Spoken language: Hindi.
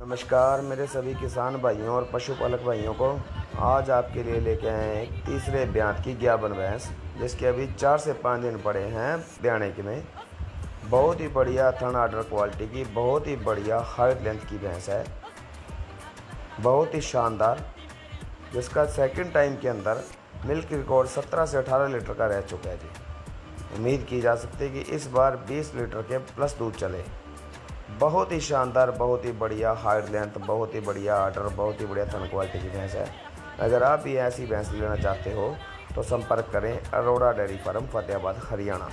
नमस्कार मेरे सभी किसान भाइयों और पशुपालक भाइयों को। आज आपके लिए लेके आए हैं एक तीसरे ब्यात की ज्ञाबन भैंस, जिसके अभी 4 से 5 दिन पड़े हैं ब्याने के में। बहुत ही बढ़िया थन आर्डर क्वालिटी की, बहुत ही बढ़िया हाइट लेंथ की भैंस है, बहुत ही शानदार, जिसका सेकंड टाइम के अंदर मिल्क रिकॉर्ड 17 से 18 लीटर का रह चुका है जी। उम्मीद की जा सकती है कि इस बार 20 लीटर के प्लस दूध चले। बहुत ही शानदार, बहुत ही बढ़िया हाइट लेंथ, बहुत ही बढ़िया आर्डर, बहुत ही बढ़िया थन क्वालिटी की भैंस है। अगर आप भी ऐसी भैंस लेना चाहते हो तो संपर्क करें अरोड़ा डेयरी फार्म, फतेहाबाद, हरियाणा।